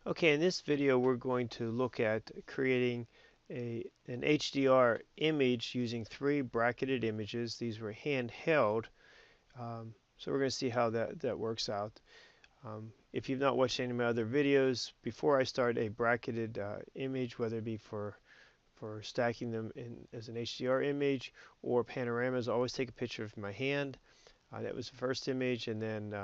Okay, in this video we're going to look at creating an HDR image using 3 bracketed images. These were handheld, so we're going to see how that works out. If you've not watched any of my other videos, before I start a bracketed image, whether it be for stacking them as an HDR image or panoramas, I always take a picture of my hand. That was the first image, and then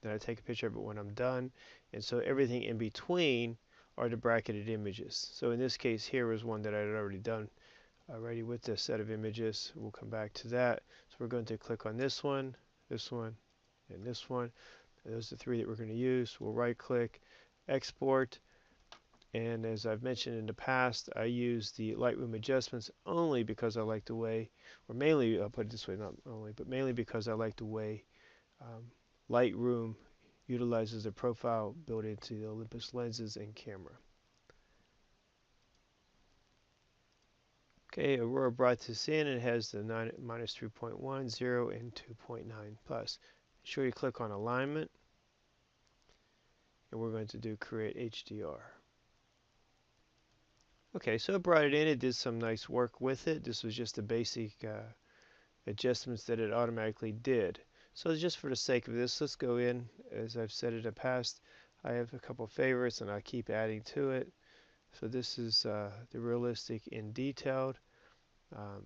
I take a picture of it when I'm done. And so everything in between are the bracketed images. So in this case here was one that I had already done already with this set of images. We'll come back to that. So we're going to click on this one, and this one. And those are the 3 that we're going to use. We'll right click, export, and as I've mentioned in the past, I use the Lightroom adjustments only because I like the way, or mainly, I'll put it this way, not only, but mainly because I like the way Lightroom utilizes the profile built into the Olympus lenses and camera. Okay, Aurora brought this in and it has the minus 3.1, 0, and 2.9 plus. Sure you click on alignment, and we're going to do create HDR. Okay, so it brought it in, it did some nice work with it. This was just the basic adjustments that it automatically did. So just for the sake of this, let's go in. As I've said in the past, I have a couple favorites and I keep adding to it. So this is the realistic and detailed.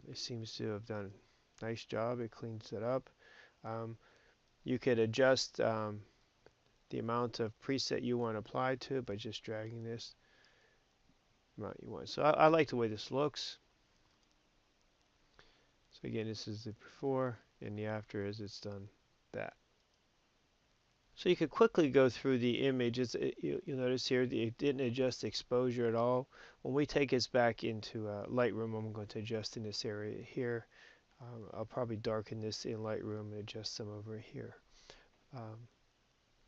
It seems to have done a nice job. It cleans it up. You could adjust the amount of preset you want to apply to it by just dragging this amount you want. So I like the way this looks. So again, this is the before and the after as it's done that. So you could quickly go through the image. You'll notice here it didn't adjust exposure at all. When we take this back into Lightroom, I'm going to adjust in this area here. I'll probably darken this in Lightroom and adjust some over here.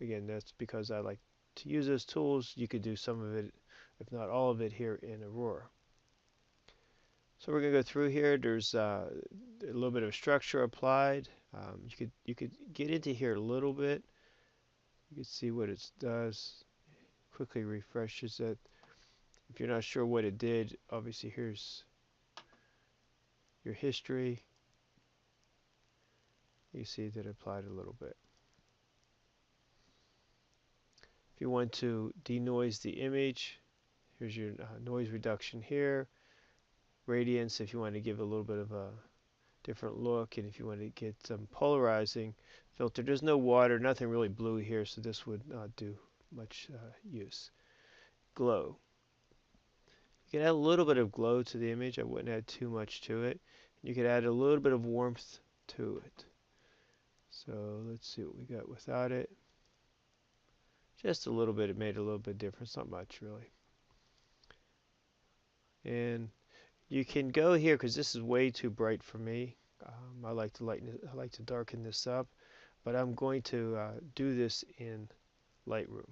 Again, that's because I like to use those tools. You could do some of it, if not all of it, here in Aurora. So we're going to go through here. There's a little bit of structure applied. You could get into here a little bit. You can see what it does. Quickly refreshes it. If you're not sure what it did, obviously here's your history. You see that it applied a little bit. If you want to denoise the image, here's your noise reduction here. Radiance if you want to give a little bit of a different look, and if you want to get some polarizing filter. There's no water, nothing really blue here, so this would not do much use. Glow. You can add a little bit of glow to the image. I wouldn't add too much to it. You could add a little bit of warmth to it. So let's see what we got without it. Just a little bit. It made a little bit difference. Not much really. And you can go here because this is way too bright for me. I like to darken this up, but I'm going to do this in Lightroom.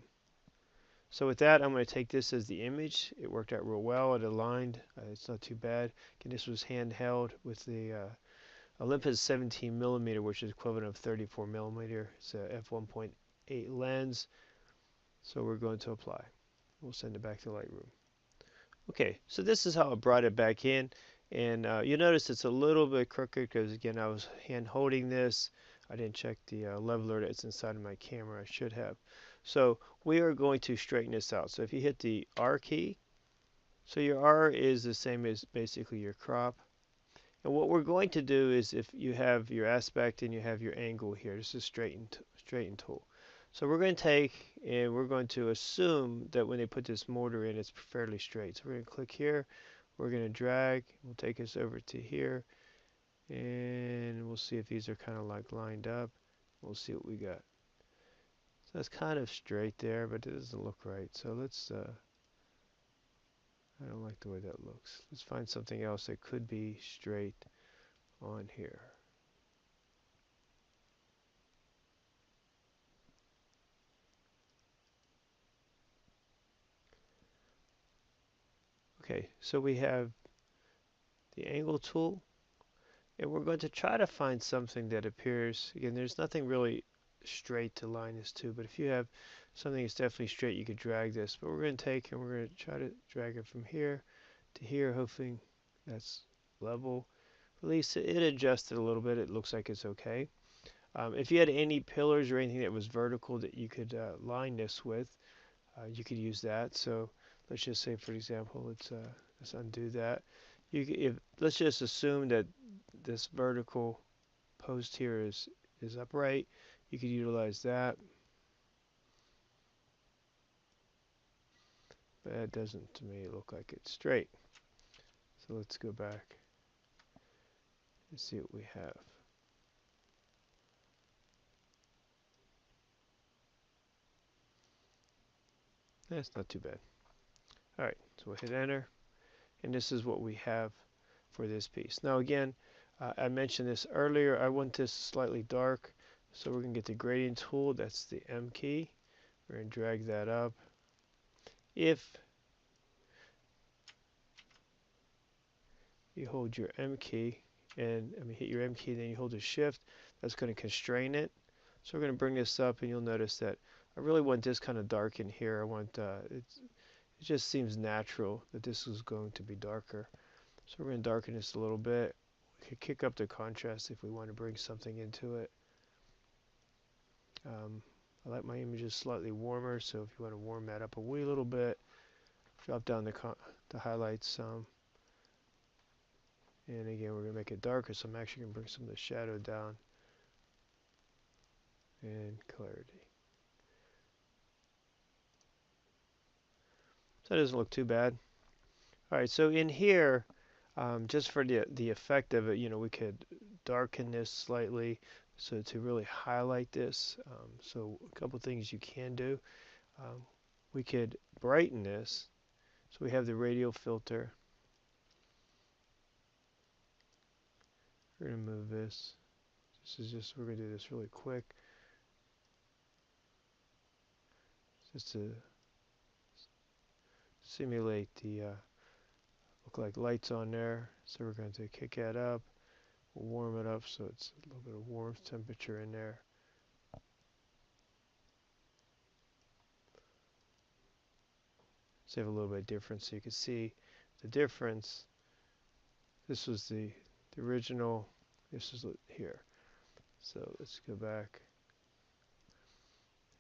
So with that, I'm going to take this as the image. It worked out real well. It aligned. It's not too bad. Again, this was handheld with the Olympus 17mm, which is equivalent of 34mm. It's a f1.8 lens. So we're going to apply. We'll send it back to Lightroom. Okay, so this is how I brought it back in. And you'll notice it's a little bit crooked because, again, I was hand holding this. I didn't check the leveler that's inside of my camera. I should have. So we are going to straighten this out. So if you hit the R key, so your R is the same as basically your crop. And what we're going to do is, if you have your aspect and you have your angle here, this is straighten tool. So we're going to take and we're going to assume that when they put this mortar in, it's fairly straight. So we're going to click here. We're going to drag. We'll take us over to here. And we'll see if these are kind of like lined up. We'll see what we got. So that's kind of straight there, but it doesn't look right. So let's, I don't like the way that looks. Let's find something else that could be straight on here. Okay, so we have the angle tool, and we're going to try to find something that appears, again, there's nothing really straight to line this to, but if you have something that's definitely straight, you could drag this. But we're going to take and we're going to try to drag it from here to here, hoping that's level. Release it, it adjusted a little bit, it looks like it's okay. If you had any pillars or anything that was vertical that you could line this with, you could use that. So let's just say, for example, let's undo that. Let's just assume that this vertical post here is upright. You could utilize that, but that doesn't to me look like it's straight. So let's go back and see what we have. That's not too bad. All right, so we'll hit enter, and this is what we have for this piece. Now again, I mentioned this earlier, I want this slightly dark, so we're going to get the gradient tool, that's the M key. We're going to drag that up. If you hold your M key, and hit your M key, then you hold the shift, that's going to constrain it. So we're going to bring this up, and you'll notice that I really want this kind of dark in here. I want it just seems natural that this is going to be darker. So we're going to darken this a little bit. We could kick up the contrast if we want to bring something into it. I like my images slightly warmer, so if you want to warm that up a wee little bit, drop down the highlights some. And again, we're going to make it darker, so I'm actually going to bring some of the shadow down and clarity. So that doesn't look too bad. All right, so in here, just for the effect of it, we could darken this slightly so to really highlight this. So a couple things you can do. We could brighten this. So we have the radial filter. We're going to move this. We're going to do this really quick. Just to simulate the look like lights on there. So we're going to kick that up. We'll warm it up so it's a little bit of warmth temperature in there. Save a little bit of difference so you can see the difference. This was the original. This is here. So let's go back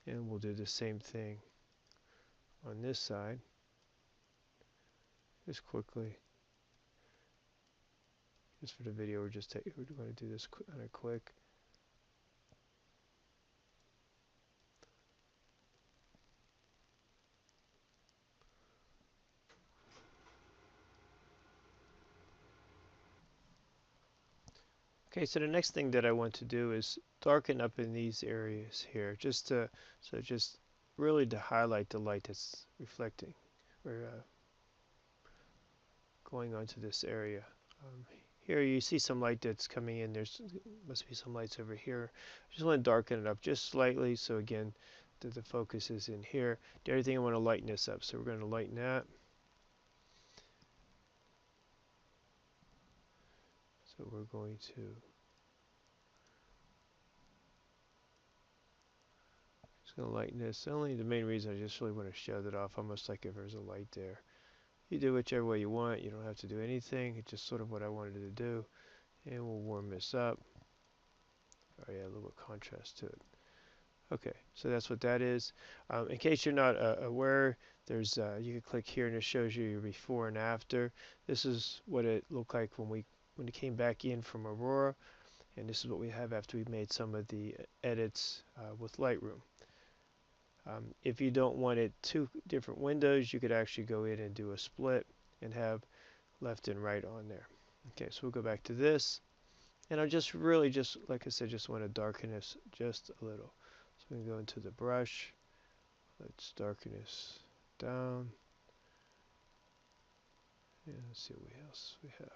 and we'll do the same thing on this side. Just quickly. Just for the video, we're going to do this kind of quick. Okay, so the next thing that I want to do is darken up in these areas here, just really to highlight the light that's reflecting or going onto this area. Here you see some light that's coming in. Must be some lights over here. I just want to darken it up just slightly, so again, the focus is in here. The other thing, I want to lighten this up, so we're going to lighten that. So we're going to going to lighten this. Only the main reason I just really want to show that off, almost like if there's a light there. You do whichever way you want. You don't have to do anything. It's just sort of what I wanted to do. And we'll warm this up. Oh yeah, a little bit of contrast to it. Okay, so that's what that is. In case you're not aware, there's you can click here and it shows you your before and after. This is what it looked like when it came back in from Aurora, and this is what we have after we've made some of the edits with Lightroom. If you don't want it two different windows, you could actually go in and do a split and have left and right on there. Okay, so we'll go back to this, and I just really like I said, just want to darken this just a little. So we can go into the brush. Let's darken this down. And let's see what else we have.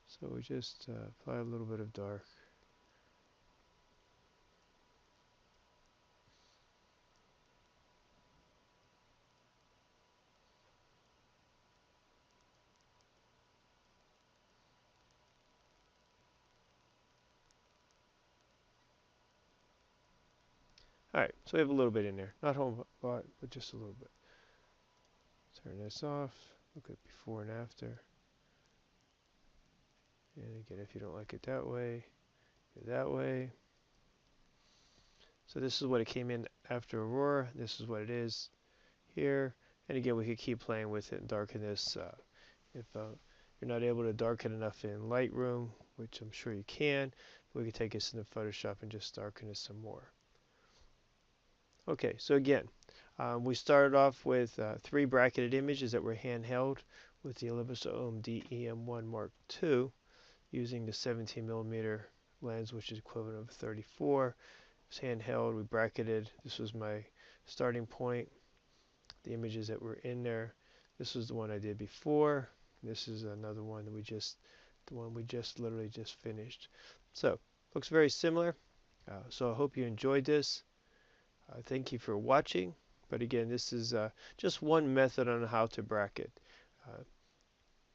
So we just apply a little bit of dark. Alright, so we have a little bit in there. Not a whole lot, but just a little bit. Turn this off. Look at before and after. And again, if you don't like it that way, go that way. So this is what it came in after Aurora. This is what it is here. And again, we could keep playing with it and darken this. If you're not able to darken enough in Lightroom, which I'm sure you can, we could take this into Photoshop and just darken it some more. Okay, so again, we started off with 3 bracketed images that were handheld with the Olympus OMD EM1 Mark II using the 17mm lens, which is equivalent of 34. It was handheld, we bracketed. This was my starting point. The images that were in there. This was the one I did before. This is another one that we just literally just finished. So, looks very similar. So I hope you enjoyed this. Thank you for watching. But again, this is just one method on how to bracket.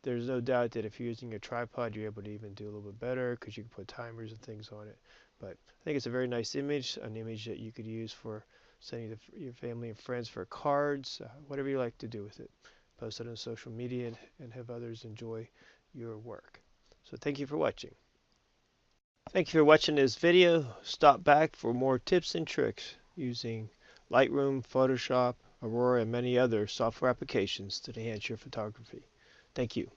There's no doubt that if you're using a tripod, you're able to even do a little bit better because you can put timers and things on it. But I think it's a very nice image, an image that you could use for sending your family and friends for cards, whatever you like to do with it. Post it on social media and have others enjoy your work. So thank you for watching. Thank you for watching this video. Stop back for more tips and tricks using Lightroom, Photoshop, Aurora, and many other software applications to enhance your photography. Thank you.